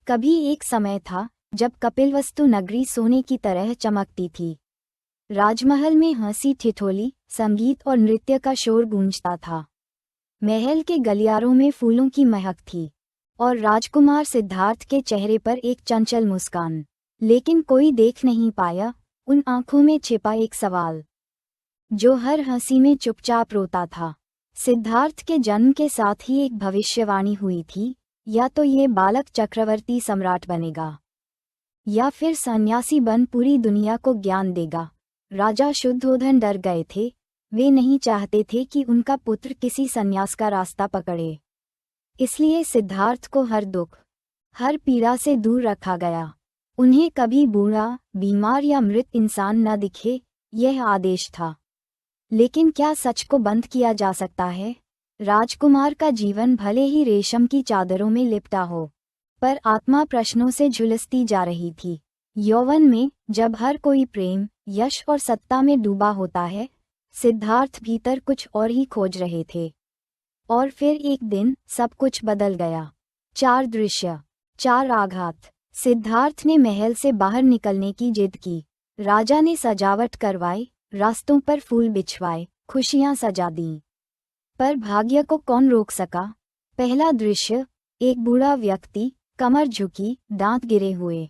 कभी एक समय था जब कपिलवस्तु नगरी सोने की तरह चमकती थी। राजमहल में हंसी ठिठोली, संगीत और नृत्य का शोर गूंजता था। महल के गलियारों में फूलों की महक थी और राजकुमार सिद्धार्थ के चेहरे पर एक चंचल मुस्कान। लेकिन कोई देख नहीं पाया उन आंखों में छिपा एक सवाल, जो हर हंसी में चुपचाप रोता था। सिद्धार्थ के जन्म के साथ ही एक भविष्यवाणी हुई थी, या तो ये बालक चक्रवर्ती सम्राट बनेगा या फिर सन्यासी बन पूरी दुनिया को ज्ञान देगा। राजा शुद्धोधन डर गए थे। वे नहीं चाहते थे कि उनका पुत्र किसी सन्यास का रास्ता पकड़े। इसलिए सिद्धार्थ को हर दुख, हर पीड़ा से दूर रखा गया। उन्हें कभी बूढ़ा, बीमार या मृत इंसान न दिखे, यह आदेश था। लेकिन क्या सच को बंद किया जा सकता है? राजकुमार का जीवन भले ही रेशम की चादरों में लिपटा हो, पर आत्मा प्रश्नों से झुलसती जा रही थी। यौवन में जब हर कोई प्रेम, यश और सत्ता में डूबा होता है, सिद्धार्थ भीतर कुछ और ही खोज रहे थे। और फिर एक दिन सब कुछ बदल गया। 4 दृश्य, 4 आघात। सिद्धार्थ ने महल से बाहर निकलने की जिद की। राजा ने सजावट करवाई, रास्तों पर फूल बिछवाए, खुशियां सजा दीं। पर भाग्य को कौन रोक सका? पहला दृश्य, एक बूढ़ा व्यक्ति, कमर झुकी, दांत गिरे हुए,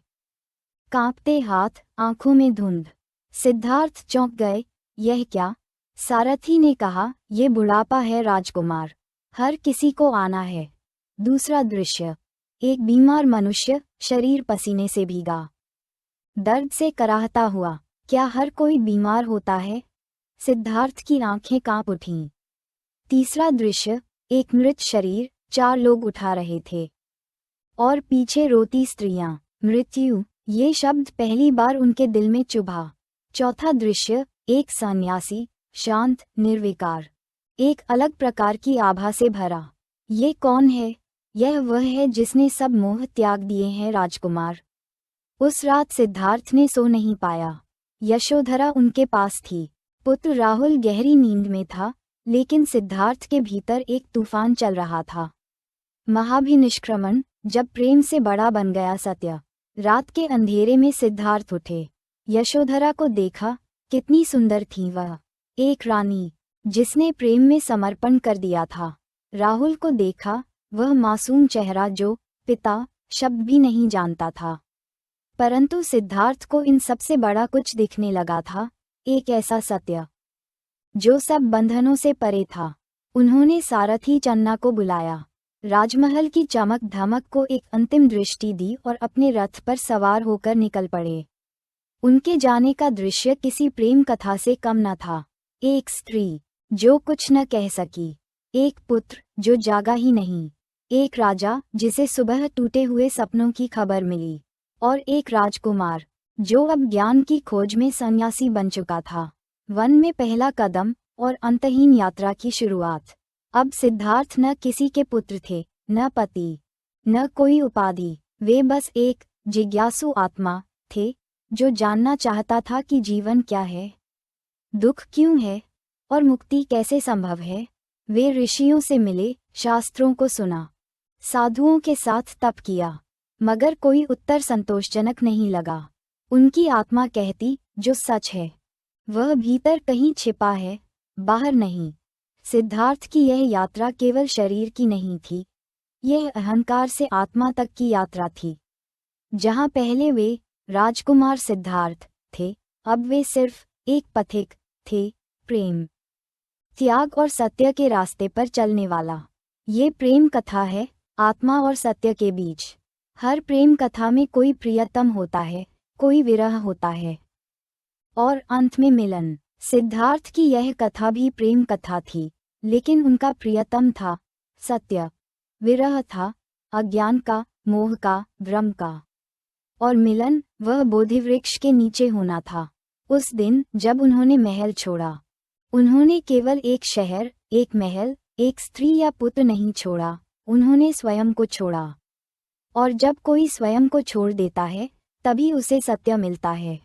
कांपते हाथ, आंखों में धुंध। सिद्धार्थ चौंक गए। यह क्या? सारथी ने कहा, ये बुढ़ापा है राजकुमार, हर किसी को आना है। दूसरा दृश्य, एक बीमार मनुष्य, शरीर पसीने से भीगा, दर्द से कराहता हुआ। क्या हर कोई बीमार होता है? सिद्धार्थ की आंखें कांप उठीं। तीसरा दृश्य, एक मृत शरीर, 4 लोग उठा रहे थे और पीछे रोती स्त्रियां। मृत्यु, ये शब्द पहली बार उनके दिल में चुभा। चौथा दृश्य, एक सन्यासी, शांत, निर्विकार, एक अलग प्रकार की आभा से भरा। ये कौन है? यह वह है जिसने सब मोह त्याग दिए हैं राजकुमार। उस रात सिद्धार्थ ने सो नहीं पाया। यशोधरा उनके पास थी, पुत्र राहुल गहरी नींद में था, लेकिन सिद्धार्थ के भीतर एक तूफान चल रहा था। महाभिनिष्क्रमण, जब प्रेम से बड़ा बन गया सत्य। रात के अंधेरे में सिद्धार्थ उठे। यशोधरा को देखा, कितनी सुंदर थी वह, एक रानी जिसने प्रेम में समर्पण कर दिया था। राहुल को देखा, वह मासूम चेहरा जो पिता शब्द भी नहीं जानता था। परंतु सिद्धार्थ को इन सबसे बड़ा कुछ दिखने लगा था, एक ऐसा सत्य जो सब बंधनों से परे था। उन्होंने सारथी चन्ना को बुलाया, राजमहल की चमक धमक को एक अंतिम दृष्टि दी और अपने रथ पर सवार होकर निकल पड़े। उनके जाने का दृश्य किसी प्रेम कथा से कम न था। एक स्त्री जो कुछ न कह सकी, एक पुत्र जो जागा ही नहीं, एक राजा जिसे सुबह टूटे हुए सपनों की खबर मिली, और एक राजकुमार जो अब ज्ञान की खोज में सन्यासी बन चुका था। वन में पहला कदम और अंतहीन यात्रा की शुरुआत। अब सिद्धार्थ न किसी के पुत्र थे, न पति, न कोई उपाधि। वे बस एक जिज्ञासु आत्मा थे जो जानना चाहता था कि जीवन क्या है, दुख क्यों है और मुक्ति कैसे संभव है। वे ऋषियों से मिले, शास्त्रों को सुना, साधुओं के साथ तप किया, मगर कोई उत्तर संतोषजनक नहीं लगा। उनकी आत्मा कहती, जो सच है वह भीतर कहीं छिपा है, बाहर नहीं। सिद्धार्थ की यह यात्रा केवल शरीर की नहीं थी, यह अहंकार से आत्मा तक की यात्रा थी। जहाँ पहले वे राजकुमार सिद्धार्थ थे, अब वे सिर्फ एक पथिक थे, प्रेम, त्याग और सत्य के रास्ते पर चलने वाला। ये प्रेम कथा है, आत्मा और सत्य के बीच। हर प्रेम कथा में कोई प्रियतम होता है, कोई विरह होता है, और अंत में मिलन। सिद्धार्थ की यह कथा भी प्रेम कथा थी, लेकिन उनका प्रियतम था सत्य, विरह था अज्ञान का, मोह का, भ्रम का, और मिलन वह बोधिवृक्ष के नीचे होना था। उस दिन जब उन्होंने महल छोड़ा, उन्होंने केवल एक शहर, एक महल, एक स्त्री या पुत्र नहीं छोड़ा, उन्होंने स्वयं को छोड़ा। और जब कोई स्वयं को छोड़ देता है, तभी उसे सत्य मिलता है।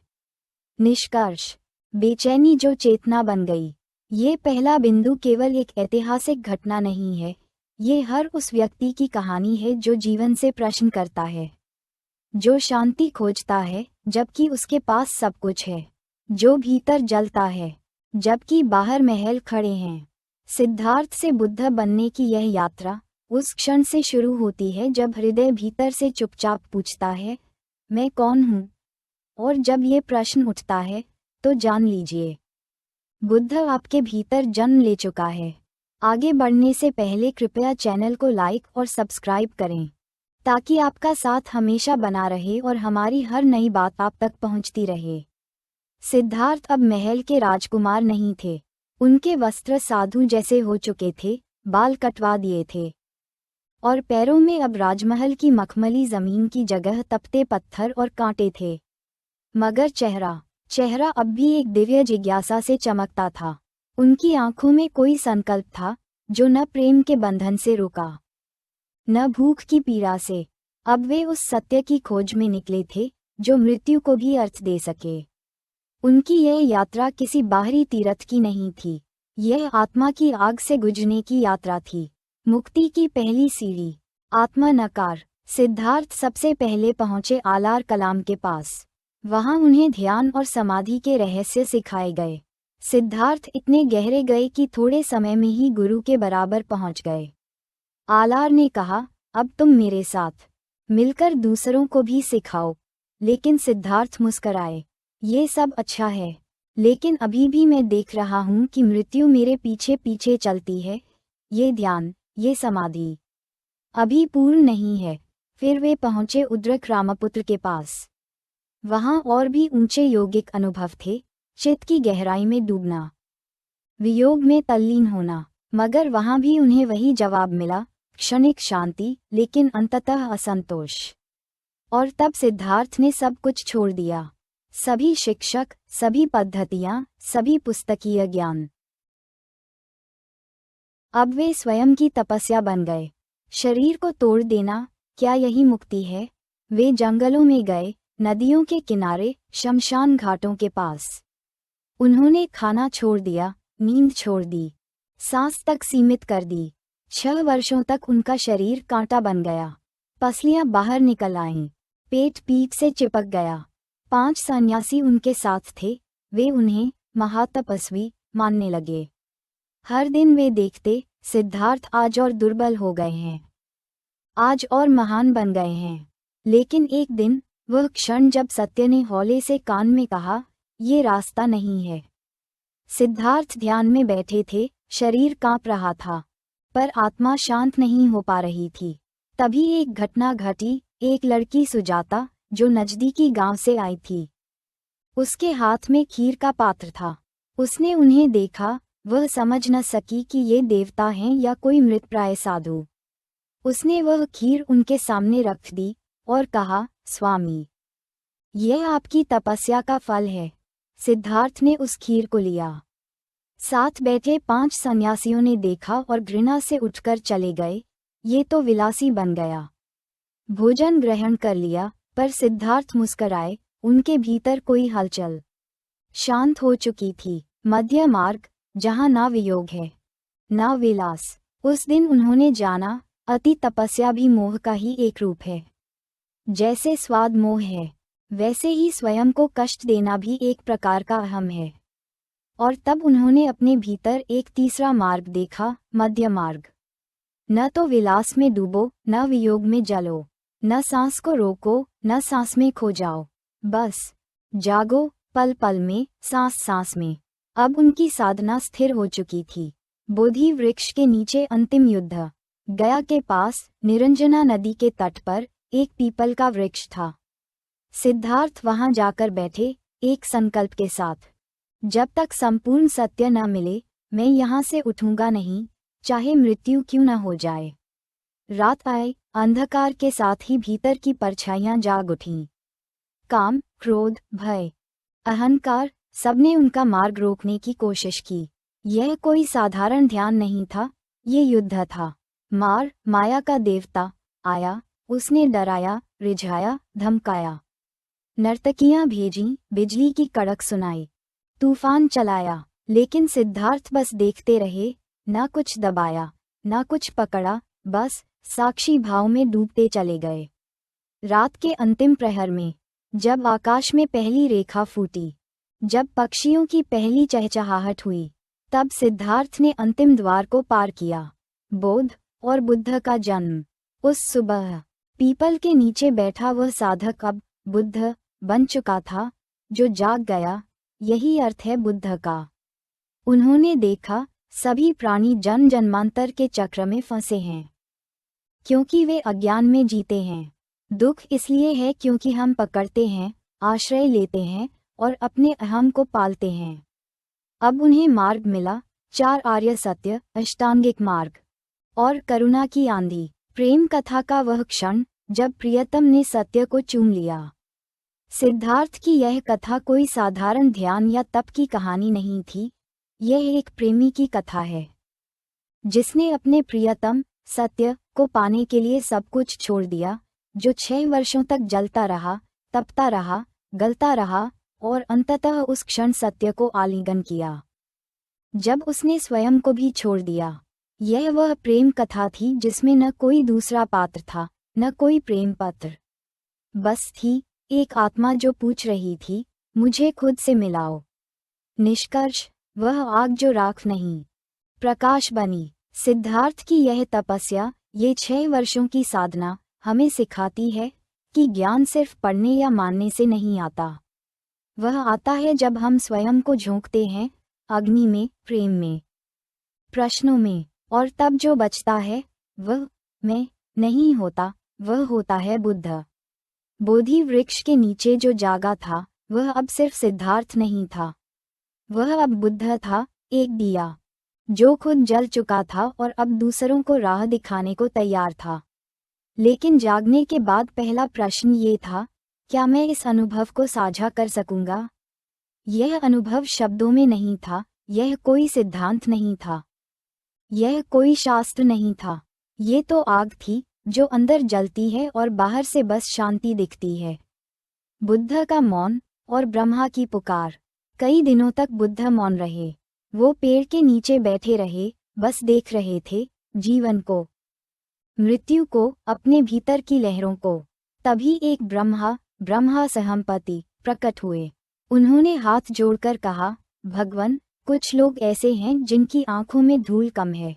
निष्कर्ष, बेचैनी जो चेतना बन गई। ये पहला बिंदु केवल एक ऐतिहासिक घटना नहीं है, ये हर उस व्यक्ति की कहानी है जो जीवन से प्रश्न करता है, जो शांति खोजता है जबकि उसके पास सब कुछ है, जो भीतर जलता है जबकि बाहर महल खड़े हैं। सिद्धार्थ से बुद्ध बनने की यह यात्रा उस क्षण से शुरू होती है जब हृदय भीतर से चुपचाप पूछता है, मैं कौन हूँ? और जब ये प्रश्न उठता है तो जान लीजिए, बुद्ध आपके भीतर जन्म ले चुका है। आगे बढ़ने से पहले कृपया चैनल को लाइक और सब्सक्राइब करें ताकि आपका साथ हमेशा बना रहे और हमारी हर नई बात आप तक पहुंचती रहे। सिद्धार्थ अब महल के राजकुमार नहीं थे। उनके वस्त्र साधु जैसे हो चुके थे, बाल कटवा दिए थे और पैरों में अब राजमहल की मखमली जमीन की जगह तपते पत्थर और कांटे थे। मगर चेहरा अब भी एक दिव्य जिज्ञासा से चमकता था। उनकी आंखों में कोई संकल्प था जो न प्रेम के बंधन से रुका, न भूख की पीड़ा से। अब वे उस सत्य की खोज में निकले थे जो मृत्यु को भी अर्थ दे सके। उनकी यह यात्रा किसी बाहरी तीर्थ की नहीं थी, यह आत्मा की आग से गुजरने की यात्रा थी। मुक्ति की पहली सीढ़ी, आत्मा नकार। सिद्धार्थ सबसे पहले पहुंचे आलार कलाम के पास। वहां उन्हें ध्यान और समाधि के रहस्य सिखाए गए। सिद्धार्थ इतने गहरे गए कि थोड़े समय में ही गुरु के बराबर पहुंच गए। आलार ने कहा, अब तुम मेरे साथ मिलकर दूसरों को भी सिखाओ। लेकिन सिद्धार्थ मुस्कराए, ये सब अच्छा है, लेकिन अभी भी मैं देख रहा हूं कि मृत्यु मेरे पीछे पीछे चलती है। ये ध्यान, ये समाधि अभी पूर्ण नहीं है। फिर वे पहुंचे उद्रक रामपुत्र के पास। वहां और भी ऊंचे योगिक अनुभव थे, चित्त की गहराई में डूबना, वियोग में तल्लीन होना। मगर वहां भी उन्हें वही जवाब मिला, क्षणिक शांति लेकिन अंततः असंतोष। और तब सिद्धार्थ ने सब कुछ छोड़ दिया, सभी शिक्षक, सभी पद्धतियां, सभी पुस्तकीय ज्ञान। अब वे स्वयं की तपस्या बन गए। शरीर को तोड़ देना, क्या यही मुक्ति है? वे जंगलों में गए, नदियों के किनारे, शमशान घाटों के पास। उन्होंने खाना छोड़ दिया, नींद छोड़ दी, सांस तक सीमित कर दी। 6 वर्षों तक उनका शरीर कांटा बन गया, पसलियां बाहर निकल आईं, पेट पीठ से चिपक गया। 5 सन्यासी उनके साथ थे, वे उन्हें महातपस्वी मानने लगे। हर दिन वे देखते, सिद्धार्थ आज और दुर्बल हो गए हैं, आज और महान बन गए हैं। लेकिन एक दिन, वह क्षण जब सत्य ने हौले से कान में कहा, ये रास्ता नहीं है। सिद्धार्थ ध्यान में बैठे थे, शरीर कांप रहा था, पर आत्मा शांत नहीं हो पा रही थी। तभी एक घटना घटी। एक लड़की सुजाता, जो नजदीकी गांव से आई थी, उसके हाथ में खीर का पात्र था। उसने उन्हें देखा, वह समझ न सकी कि ये देवता हैं या कोई मृतप्राय साधु। उसने वह खीर उनके सामने रख दी और कहा, स्वामी, यह आपकी तपस्या का फल है। सिद्धार्थ ने उस खीर को लिया। साथ बैठे 5 सन्यासियों ने देखा और घृणा से उठकर चले गए, ये तो विलासी बन गया। भोजन ग्रहण कर लिया, पर सिद्धार्थ मुस्कराए, उनके भीतर कोई हलचल शांत हो चुकी थी। मध्य मार्ग, जहां ना वियोग है, ना विलास। उस दिन उन्होंने जाना, अति तपस्या भी मोह का ही एक रूप है। जैसे स्वाद मोह है, वैसे ही स्वयं को कष्ट देना भी एक प्रकार का अहम है। और तब उन्होंने अपने भीतर एक तीसरा मार्ग देखा, मध्य मार्ग। न तो विलास में डूबो, न वियोग में जलो, न सांस को रोको, न सांस में खो जाओ, बस जागो, पल पल में, सांस सांस में। अब उनकी साधना स्थिर हो चुकी थी। बोधि वृक्ष के नीचे अंतिम युद्ध। गया के पास, निरंजना नदी के तट पर, एक पीपल का वृक्ष था। सिद्धार्थ वहां जाकर बैठे, एक संकल्प के साथ, जब तक संपूर्ण सत्य न मिले, मैं यहाँ से उठूंगा नहीं, चाहे मृत्यु क्यों न हो जाए। रात आए, अंधकार के साथ ही भीतर की परछाइयां जाग उठीं। काम, क्रोध, भय, अहंकार, सबने उनका मार्ग रोकने की कोशिश की। यह कोई साधारण ध्यान नहीं था, ये युद्ध था। माया का देवता आया, उसने डराया, रिझाया, धमकाया। नर्तकियां भेजीं, बिजली की कड़क सुनाई, तूफान चलाया, लेकिन सिद्धार्थ बस देखते रहे, ना कुछ दबाया, ना कुछ पकड़ा, बस साक्षी भाव में डूबते चले गए। रात के अंतिम प्रहर में, जब आकाश में पहली रेखा फूटी, जब पक्षियों की पहली चहचहाहट हुई, तब सिद्धार्थ ने अंतिम द्वार को पार किया। बोध और बुद्ध का जन्म। उस सुबह पीपल के नीचे बैठा वह साधक अब बुद्ध बन चुका था, जो जाग गया, यही अर्थ है बुद्ध का। उन्होंने देखा, सभी प्राणी जन्म जन्मांतर के चक्र में फंसे हैं, क्योंकि वे अज्ञान में जीते हैं। दुख इसलिए है क्योंकि हम पकड़ते हैं, आश्रय लेते हैं और अपने अहम को पालते हैं। अब उन्हें मार्ग मिला, 4 आर्य सत्य, अष्टांगिक मार्ग और करुणा की आंधी। प्रेम कथा का वह क्षण जब प्रियतम ने सत्य को चूम लिया। सिद्धार्थ की यह कथा कोई साधारण ध्यान या तप की कहानी नहीं थी, यह एक प्रेमी की कथा है, जिसने अपने प्रियतम सत्य को पाने के लिए सब कुछ छोड़ दिया, जो 6 वर्षों तक जलता रहा, तपता रहा, गलता रहा और अंततः उस क्षण सत्य को आलिंगन किया, जब उसने स्वयं को भी छोड़ दिया। यह वह प्रेम कथा थी जिसमें न कोई दूसरा पात्र था, न कोई प्रेम पत्र, बस थी एक आत्मा जो पूछ रही थी, मुझे खुद से मिलाओ। निष्कर्ष, वह आग जो राख नहीं, प्रकाश बनी। सिद्धार्थ की यह तपस्या, ये 6 वर्षों की साधना हमें सिखाती है कि ज्ञान सिर्फ पढ़ने या मानने से नहीं आता। वह आता है जब हम स्वयं को झोंकते हैं, अग्नि में, प्रेम में, प्रश्नों में, और तब जो बचता है वह मैं नहीं होता, वह होता है बुद्ध। बोधि वृक्ष के नीचे जो जागा था, वह अब सिर्फ सिद्धार्थ नहीं था, वह अब बुद्ध था, एक दिया जो खुद जल चुका था और अब दूसरों को राह दिखाने को तैयार था। लेकिन जागने के बाद पहला प्रश्न ये था, क्या मैं इस अनुभव को साझा कर सकूंगा? यह अनुभव शब्दों में नहीं था, यह कोई सिद्धांत नहीं था, यह कोई शास्त्र नहीं था, ये तो आग थी जो अंदर जलती है और बाहर से बस शांति दिखती है। बुद्ध का मौन और ब्रह्मा की पुकार। कई दिनों तक बुद्ध मौन रहे, वो पेड़ के नीचे बैठे रहे, बस देख रहे थे, जीवन को, मृत्यु को, अपने भीतर की लहरों को। तभी एक ब्रह्मा सहम्पति प्रकट हुए। उन्होंने हाथ जोड़कर कहा, भगवन, कुछ लोग ऐसे हैं जिनकी आंखों में धूल कम है,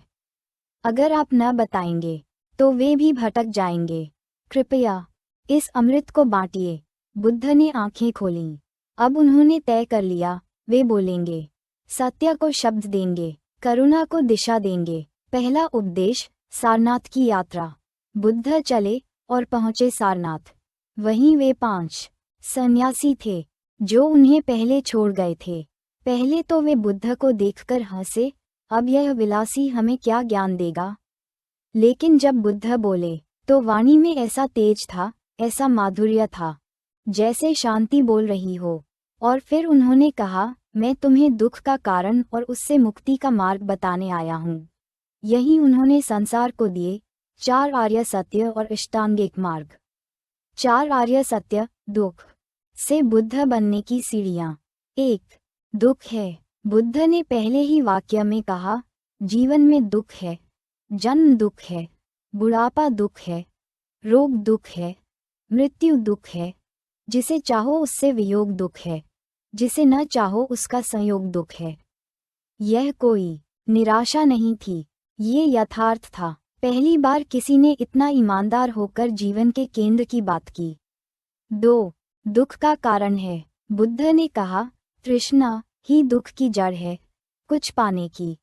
अगर आप न बताएंगे तो वे भी भटक जाएंगे, कृपया इस अमृत को बांटिए। बुद्ध ने आंखें खोलीं। अब उन्होंने तय कर लिया, वे बोलेंगे, सत्य को शब्द देंगे, करुणा को दिशा देंगे। पहला उपदेश, सारनाथ की यात्रा। बुद्ध चले और पहुंचे सारनाथ। वहीं वे 5 सन्यासी थे जो उन्हें पहले छोड़ गए थे। पहले तो वे बुद्ध को देखकर हंसे, अब यह विलासी हमें क्या ज्ञान देगा। लेकिन जब बुद्ध बोले तो वाणी में ऐसा तेज था, ऐसा माधुर्य था, जैसे शांति बोल रही हो। और फिर उन्होंने कहा, मैं तुम्हें दुख का कारण और उससे मुक्ति का मार्ग बताने आया हूँ। यही उन्होंने संसार को दिए 4 आर्य सत्य और अष्टांगिक मार्ग। 4 आर्य सत्य, दुख से बुद्ध बनने की सीढ़ियाँ। 1. दुख है। बुद्ध ने पहले ही वाक्य में कहा, जीवन में दुख है, जन्म दुख है, बुढ़ापा दुख है, रोग दुख है, मृत्यु दुख है, जिसे चाहो उससे वियोग दुख है, जिसे न चाहो उसका संयोग दुख है। यह कोई निराशा नहीं थी, ये यथार्थ था। पहली बार किसी ने इतना ईमानदार होकर जीवन के केंद्र की बात की। 2. दुख का कारण है। बुद्ध ने कहा, तृष्णा ही दुख की जड़ है, कुछ पाने की,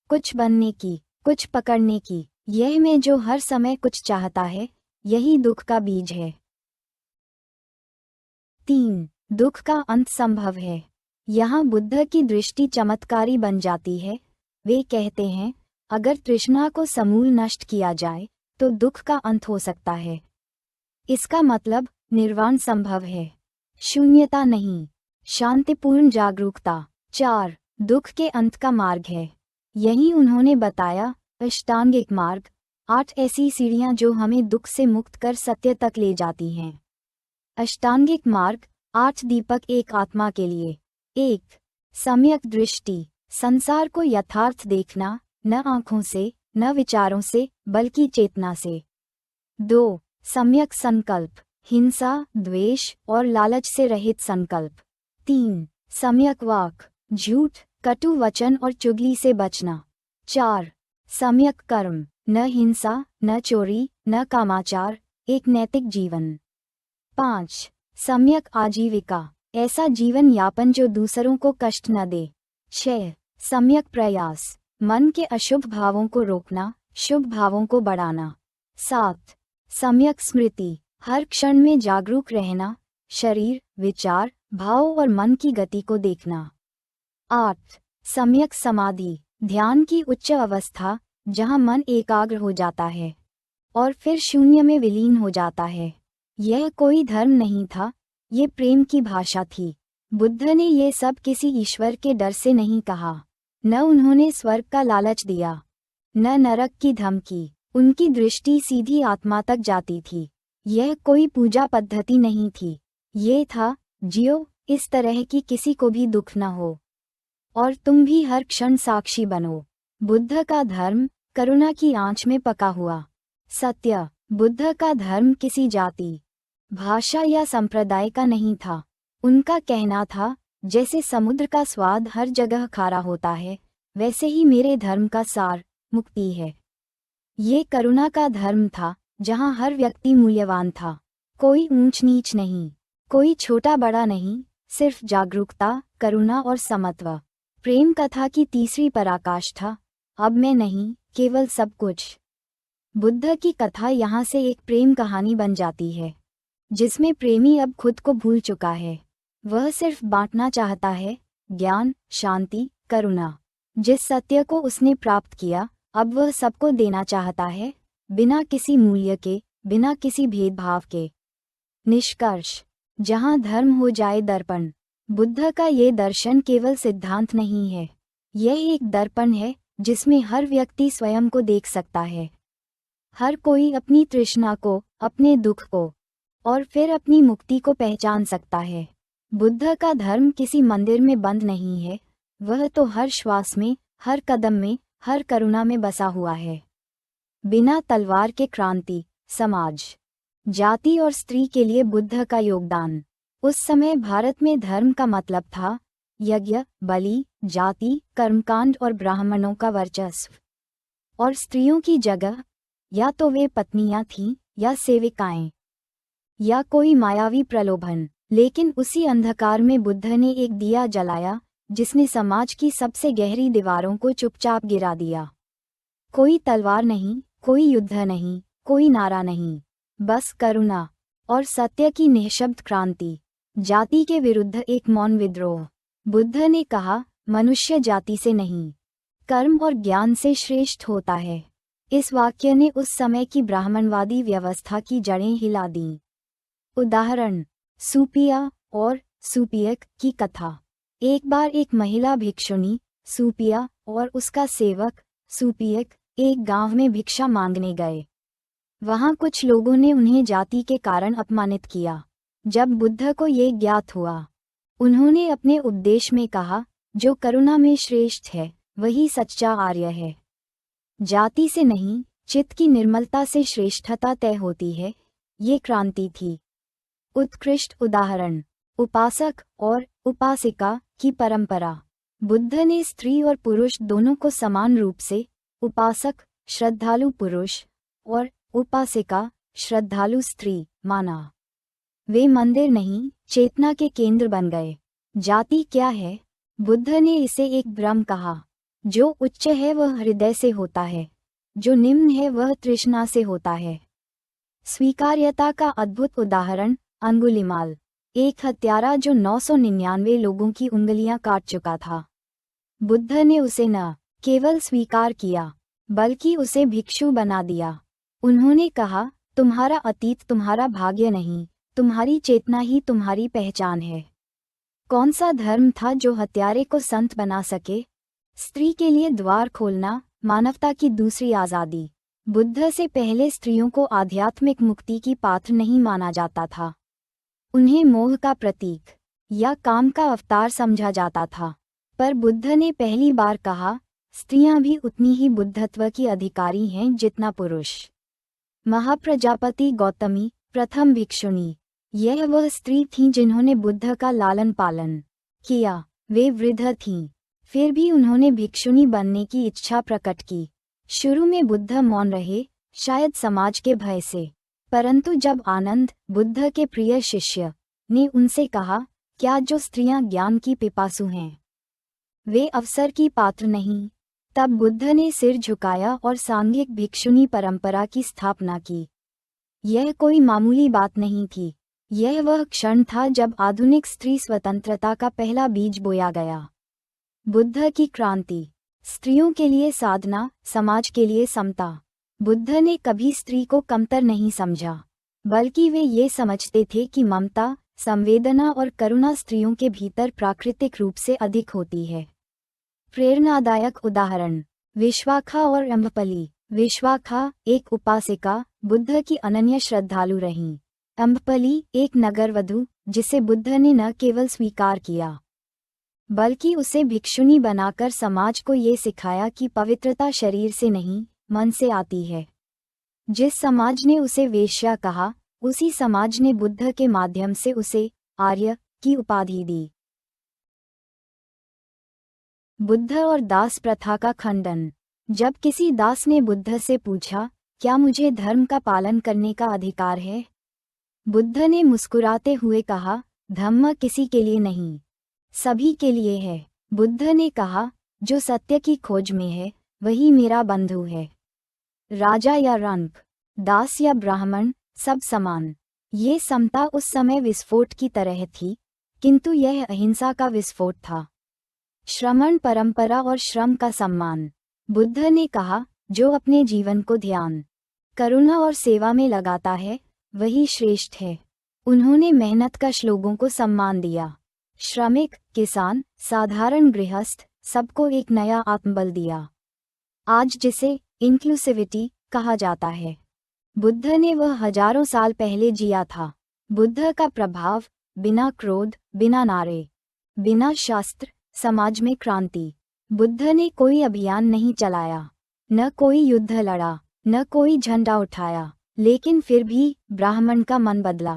कुछ बनने की, कुछ पकड़ने की। यह मैं जो हर समय कुछ चाहता है, यही दुख का बीज है। 3. दुख का अंत संभव है। यहाँ बुद्ध की दृष्टि चमत्कारी बन जाती है। वे कहते हैं, अगर तृष्णा को समूल नष्ट किया जाए तो दुख का अंत हो सकता है। इसका मतलब निर्वाण संभव है, शून्यता नहीं, शांतिपूर्ण जागरूकता। 4. दुख के अंत का मार्ग है। यही उन्होंने बताया, अष्टांगिक मार्ग, 8 ऐसी सीढ़ियां जो हमें दुख से मुक्त कर सत्य तक ले जाती हैं। अष्टांगिक मार्ग, 8 दीपक एक आत्मा के लिए। 1. सम्यक दृष्टि, संसार को यथार्थ देखना, न आँखों से, न विचारों से, बल्कि चेतना से। 2. सम्यक संकल्प, हिंसा, द्वेष और लालच से रहित संकल्प। 3. सम्यक वाक, झूठ, कटु वचन और चुगली से बचना। 4. सम्यक कर्म, न हिंसा, न चोरी, न कामाचार, एक नैतिक जीवन। 5. सम्यक आजीविका, ऐसा जीवन यापन जो दूसरों को कष्ट न दे। 6. सम्यक प्रयास, मन के अशुभ भावों को रोकना, शुभ भावों को बढ़ाना। 7. सम्यक स्मृति, हर क्षण में जागरूक रहना, शरीर, विचार, भाव और मन की गति को देखना। 8. सम्यक समाधि, ध्यान की उच्च अवस्था जहाँ मन एकाग्र हो जाता है और फिर शून्य में विलीन हो जाता है। यह कोई धर्म नहीं था, ये प्रेम की भाषा थी। बुद्ध ने ये सब किसी ईश्वर के डर से नहीं कहा। न उन्होंने स्वर्ग का लालच दिया, न नरक की धमकी। उनकी दृष्टि सीधी आत्मा तक जाती थी। यह कोई पूजा पद्धति नहीं थी, ये था, जियो इस तरह कि किसी को भी दुख न हो और तुम भी हर क्षण साक्षी बनो। बुद्ध का धर्म करुणा की आंच में पका हुआ सत्य। बुद्ध का धर्म किसी जाति, भाषा या संप्रदाय का नहीं था। उनका कहना था, जैसे समुद्र का स्वाद हर जगह खारा होता है, वैसे ही मेरे धर्म का सार मुक्ति है। ये करुणा का धर्म था, जहाँ हर व्यक्ति मूल्यवान था। कोई ऊंच नीच नहीं, कोई छोटा बड़ा नहीं, सिर्फ जागरूकता, करुणा और समत्व। प्रेम कथा की तीसरी पराकाष्ठा, अब मैं नहीं, केवल सब कुछ। बुद्ध की कथा यहाँ से एक प्रेम कहानी बन जाती है, जिसमें प्रेमी अब खुद को भूल चुका है। वह सिर्फ बांटना चाहता है, ज्ञान, शांति, करुणा। जिस सत्य को उसने प्राप्त किया, अब वह सबको देना चाहता है, बिना किसी मूल्य के, बिना किसी भेदभाव के। निष्कर्ष, जहाँ धर्म हो जाए दर्पण। बुद्ध का ये दर्शन केवल सिद्धांत नहीं है, यह एक दर्पण है जिसमें हर व्यक्ति स्वयं को देख सकता है। हर कोई अपनी तृष्णा को, अपने दुख को और फिर अपनी मुक्ति को पहचान सकता है। बुद्ध का धर्म किसी मंदिर में बंद नहीं है, वह तो हर श्वास में, हर कदम में, हर करुणा में बसा हुआ है। बिना तलवार के क्रांति, समाज, जाति और स्त्री के लिए बुद्ध का योगदान। उस समय भारत में धर्म का मतलब था यज्ञ, बलि, जाति, कर्मकांड और ब्राह्मणों का वर्चस्व। और स्त्रियों की जगह या तो वे पत्नियां थीं, या सेविकाएं, या कोई मायावी प्रलोभन। लेकिन उसी अंधकार में बुद्ध ने एक दिया जलाया, जिसने समाज की सबसे गहरी दीवारों को चुपचाप गिरा दिया। कोई तलवार नहीं, कोई युद्ध नहीं, कोई नारा नहीं, बस करुणा और सत्य की निःशब्द क्रांति। जाति के विरुद्ध एक मौन विद्रोह। बुद्ध ने कहा, मनुष्य जाति से नहीं, कर्म और ज्ञान से श्रेष्ठ होता है। इस वाक्य ने उस समय की ब्राह्मणवादी व्यवस्था की जड़ें हिला दीं। उदाहरण, सूपिया और सूपियक की कथा। एक बार एक महिला भिक्षुणी, सूपिया, और उसका सेवक, सूपियक, एक गांव में भिक्षा मांगने गए। वहां कुछ लोगों ने उन्हें जाति के कारण अपमानित किया। जब बुद्ध को ये ज्ञात हुआ, उन्होंने अपने उपदेश में कहा, जो करुणा में श्रेष्ठ है, वही सच्चा आर्य है। जाति से नहीं, चित्त की निर्मलता से श्रेष्ठता तय होती है। ये क्रांति थी। उत्कृष्ट उदाहरण, उपासक और उपासिका की परंपरा। बुद्ध ने स्त्री और पुरुष दोनों को समान रूप से, उपासक, श्रद्धालु पुरुष, और उपासिका, श्रद्धालु स्त्री, माना। वे मंदिर नहीं, चेतना के केंद्र बन गए। जाति क्या है? बुद्ध ने इसे एक भ्रम कहा। जो उच्च है वह हृदय से होता है, जो निम्न है वह तृष्णा से होता है। स्वीकार्यता का अद्भुत उदाहरण, अंगुलिमाल, एक हत्यारा जो 999 लोगों की उंगलियां काट चुका था। बुद्ध ने उसे न केवल स्वीकार किया, बल्कि उसे भिक्षु बना दिया। उन्होंने कहा, तुम्हारा अतीत तुम्हारा भाग्य नहीं, तुम्हारी चेतना ही तुम्हारी पहचान है। कौन सा धर्म था जो हत्यारे को संत बना सके? स्त्री के लिए द्वार खोलना, मानवता की दूसरी आज़ादी। बुद्ध से पहले स्त्रियों को आध्यात्मिक मुक्ति की पात्र नहीं माना जाता था। उन्हें मोह का प्रतीक या काम का अवतार समझा जाता था। पर बुद्ध ने पहली बार कहा, स्त्रियां भी उतनी ही बुद्धत्व की अधिकारी हैं जितना पुरुष। महाप्रजापति गौतमी, प्रथम भिक्षुणी। यह वह स्त्री थीं जिन्होंने बुद्ध का लालन पालन किया। वे वृद्ध थीं, फिर भी उन्होंने भिक्षुणी बनने की इच्छा प्रकट की। शुरू में बुद्ध मौन रहे, शायद समाज के भय से, परंतु जब आनंद, बुद्ध के प्रिय शिष्य, ने उनसे कहा, क्या जो स्त्रियां ज्ञान की पिपासु हैं, वे अवसर की पात्र नहीं, तब बुद्ध ने सिर झुकाया और सांघिक भिक्षुणी परंपरा की स्थापना की। यह कोई मामूली बात नहीं थी, यह वह क्षण था जब आधुनिक स्त्री स्वतंत्रता का पहला बीज बोया गया। बुद्ध की क्रांति, स्त्रियों के लिए साधना, समाज के लिए समता। बुद्ध ने कभी स्त्री को कमतर नहीं समझा, बल्कि वे ये समझते थे कि ममता, संवेदना और करुणा स्त्रियों के भीतर प्राकृतिक रूप से अधिक होती है। प्रेरणादायक उदाहरण, विश्वाखा और अम्बपली। विश्वाखा, एक उपासिका, बुद्ध की अनन्य श्रद्धालु रहीं। अम्बपली, एक नगरवधू, जिसे बुद्ध ने न केवल स्वीकार किया, बल्कि उसे भिक्षुणी बनाकर समाज को ये सिखाया कि पवित्रता शरीर से नहीं, मन से आती है। जिस समाज ने उसे वेश्या कहा, उसी समाज ने बुद्ध के माध्यम से उसे आर्य की उपाधि दी। बुद्ध और दास प्रथा का खंडन। जब किसी दास ने बुद्ध से पूछा, क्या मुझे धर्म का पालन करने का अधिकार है? बुद्ध ने मुस्कुराते हुए कहा, धम्म किसी के लिए नहीं, सभी के लिए है। बुद्ध ने कहा, जो सत्य की खोज में है, वही मेरा बंधु है। राजा या रंक, दास या ब्राह्मण, सब समान। ये समता उस समय विस्फोट की तरह थी, किंतु यह अहिंसा का विस्फोट था। श्रमण परंपरा और श्रम का सम्मान। बुद्ध ने कहा, जो अपने जीवन को ध्यान, करुणा और सेवा में लगाता है, वही श्रेष्ठ है। उन्होंने मेहनत का श्लोगों को सम्मान दिया। श्रमिक, किसान, साधारण गृहस्थ, सबको एक नया आत्मबल दिया। आज जिसे इंक्लूसिविटी कहा जाता है, बुद्ध ने वह हजारों साल पहले जिया था। बुद्ध का प्रभाव, बिना क्रोध, बिना नारे, बिना शास्त्र, समाज में क्रांति। बुद्ध ने कोई अभियान नहीं चलाया, न कोई युद्ध लड़ा, न कोई झंडा उठाया, लेकिन फिर भी ब्राह्मण का मन बदला,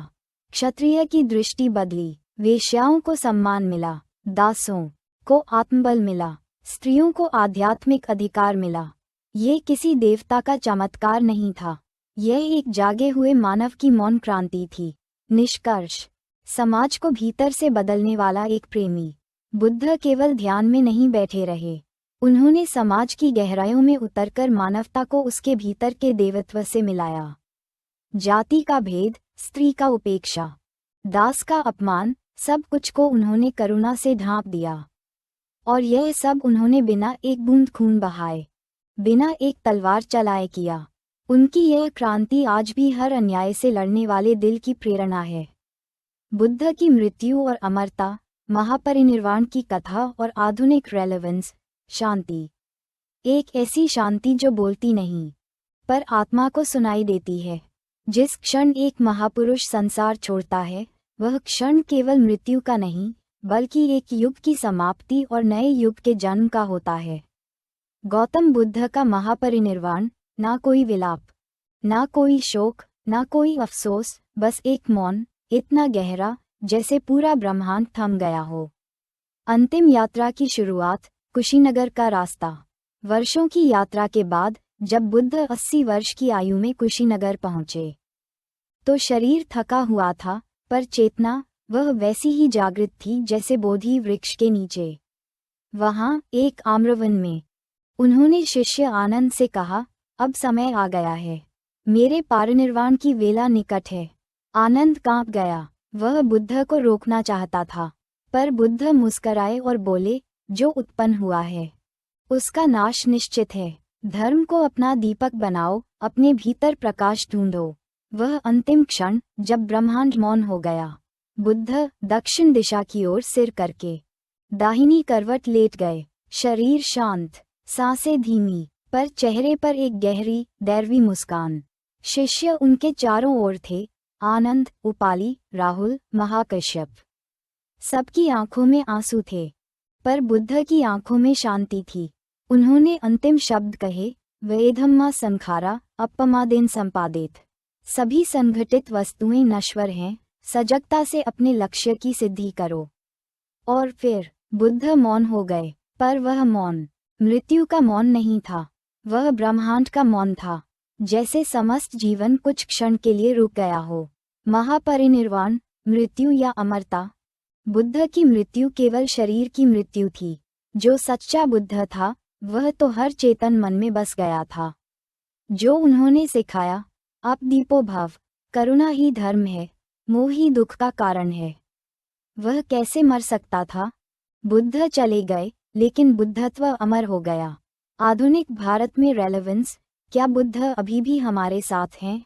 क्षत्रिय की दृष्टि बदली, वेश्याओं को सम्मान मिला, दासों को आत्मबल मिला, स्त्रियों को आध्यात्मिक अधिकार मिला। ये किसी देवता का चमत्कार नहीं था, यह एक जागे हुए मानव की मौन क्रांति थी। निष्कर्ष, समाज को भीतर से बदलने वाला एक प्रेमी। बुद्ध केवल ध्यान में नहीं बैठे रहे, उन्होंने समाज की गहराइयों में उतरकर मानवता को उसके भीतर के देवत्व से मिलाया। जाति का भेद, स्त्री का उपेक्षा, दास का अपमान, सब कुछ को उन्होंने करुणा से ढांप दिया। और यह सब उन्होंने बिना एक बूंद खून बहाए, बिना एक तलवार चलाए किया। उनकी यह क्रांति आज भी हर अन्याय से लड़ने वाले दिल की प्रेरणा है। बुद्ध की मृत्यु और अमरता, महापरिनिर्वाण की कथा और आधुनिक रेलेवेंस, शांति। एक ऐसी शांति जो बोलती नहीं, पर आत्मा को सुनाई देती है। जिस क्षण एक महापुरुष संसार छोड़ता है, वह क्षण केवल मृत्यु का नहीं, बल्कि एक युग की समाप्ति और नए युग के जन्म का होता है। गौतम बुद्ध का महापरिनिर्वाण, ना कोई विलाप, ना कोई शोक, ना कोई अफसोस, बस एक मौन, इतना गहरा जैसे पूरा ब्रह्मांड थम गया हो। अंतिम यात्रा की शुरुआत, कुशीनगर का रास्ता। वर्षों की यात्रा के बाद जब बुद्ध 80 वर्ष की आयु में कुशीनगर पहुंचे, तो शरीर थका हुआ था, पर चेतना वह वैसी ही जागृत थी जैसे बोधि वृक्ष के नीचे। वहां एक आम्रवन में उन्होंने शिष्य आनंद से कहा, अब समय आ गया है, मेरे पारिनिर्वाण की वेला निकट है। आनंद कांप गया, वह बुद्ध को रोकना चाहता था, पर बुद्ध मुस्कराए और बोले, जो उत्पन्न हुआ है उसका नाश निश्चित है। धर्म को अपना दीपक बनाओ, अपने भीतर प्रकाश ढूंढो। वह अंतिम क्षण जब ब्रह्मांड मौन हो गया, बुद्ध दक्षिण दिशा की ओर सिर करके दाहिनी करवट लेट गए। शरीर शांत, सांसें धीमी, पर चेहरे पर एक गहरी दैवी मुस्कान। शिष्य उनके चारों ओर थे, आनंद, उपाली, राहुल, महाकश्यप। सबकी आंखों में आंसू थे, पर बुद्ध की आंखों में शांति थी। उन्होंने अंतिम शब्द कहे, वेधम्मा संखारा अपमादेन संपादित। सभी संघटित वस्तुएं नश्वर हैं, सजगता से अपने लक्ष्य की सिद्धि करो। और फिर बुद्ध मौन हो गए, पर वह मौन मृत्यु का मौन नहीं था, वह ब्रह्मांड का मौन था, जैसे समस्त जीवन कुछ क्षण के लिए रुक गया हो। महापरिनिर्वाण, मृत्यु या अमरता। बुद्ध की मृत्यु केवल शरीर की मृत्यु थी। जो सच्चा बुद्ध था वह तो हर चेतन मन में बस गया था। जो उन्होंने सिखाया, आप दीपो भव, करुणा ही धर्म है, मोह ही दुख का कारण है, वह कैसे मर सकता था? बुद्ध चले गए, लेकिन बुद्धत्व अमर हो गया। आधुनिक भारत में रेलेवेंस, क्या बुद्ध अभी भी हमारे साथ हैं?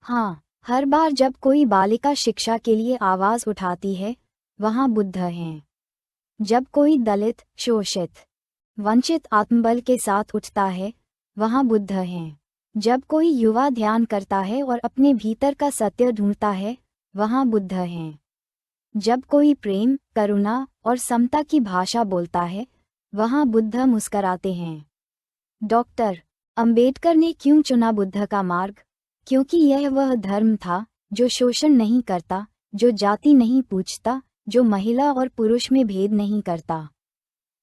हाँ, हर बार जब कोई बालिका शिक्षा के लिए आवाज उठाती है, वहाँ बुद्ध हैं। जब कोई दलित, शोषित, वंचित आत्मबल के साथ उठता है, वहाँ बुद्ध हैं। जब कोई युवा ध्यान करता है और अपने भीतर का सत्य ढूंढता है, वहाँ बुद्ध हैं। जब कोई प्रेम, करुणा और समता की भाषा बोलता है, वहाँ बुद्ध मुस्कराते हैं। डॉक्टर अंबेडकर ने क्यों चुना बुद्ध का मार्ग? क्योंकि यह वह धर्म था जो शोषण नहीं करता, जो जाति नहीं पूछता, जो महिला और पुरुष में भेद नहीं करता।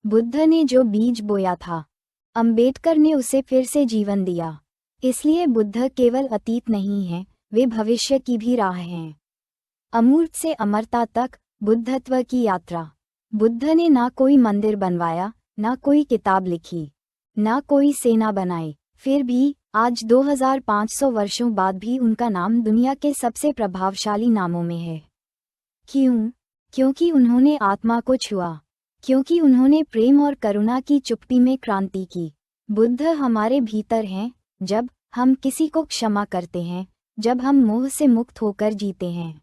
बुद्ध ने जो बीज बोया था, अंबेडकर ने उसे फिर से जीवन दिया। इसलिए बुद्ध केवल अतीत नहीं है, वे भविष्य की भी राह हैं। अमूर्त से अमरता तक बुद्धत्व की यात्रा। बुद्ध ने ना कोई मंदिर बनवाया, ना कोई किताब लिखी, ना कोई सेना बनाई, फिर भी आज 2500 वर्षों बाद भी उनका नाम दुनिया के सबसे प्रभावशाली नामों में है। क्यों? क्योंकि उन्होंने आत्मा को छुआ, क्योंकि उन्होंने प्रेम और करुणा की चुप्पी में क्रांति की। बुद्ध हमारे भीतर हैं, जब हम किसी को क्षमा करते हैं, जब हम मोह से मुक्त होकर जीते हैं,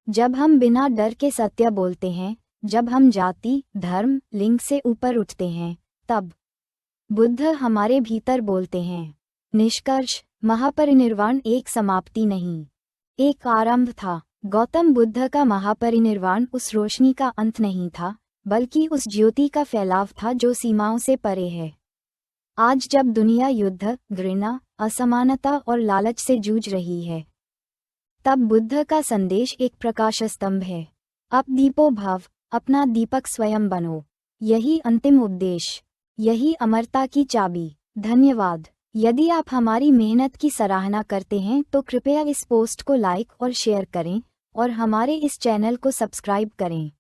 जब हम बिना डर के सत्य बोलते हैं, जब हम जाति, धर्म, लिंग से ऊपर उठते हैं, तब बुद्ध हमारे भीतर बोलते हैं। निष्कर्ष, महापरिनिर्वाण एक समाप्ति नहीं, एक आरंभ था। गौतम बुद्ध का महापरिनिर्वाण उस रोशनी का अंत नहीं था, बल्कि उस ज्योति का फैलाव था जो सीमाओं से परे है। आज जब दुनिया युद्ध, घृणा, असमानता और लालच से जूझ रही है, तब बुद्ध का संदेश एक प्रकाश स्तंभ है। अब दीपो भव, अपना दीपक स्वयं बनो। यही अंतिम उपदेश, यही अमरता की चाबी। धन्यवाद। यदि आप हमारी मेहनत की सराहना करते हैं तो कृपया इस पोस्ट को लाइक और शेयर करें और हमारे इस चैनल को सब्सक्राइब करें।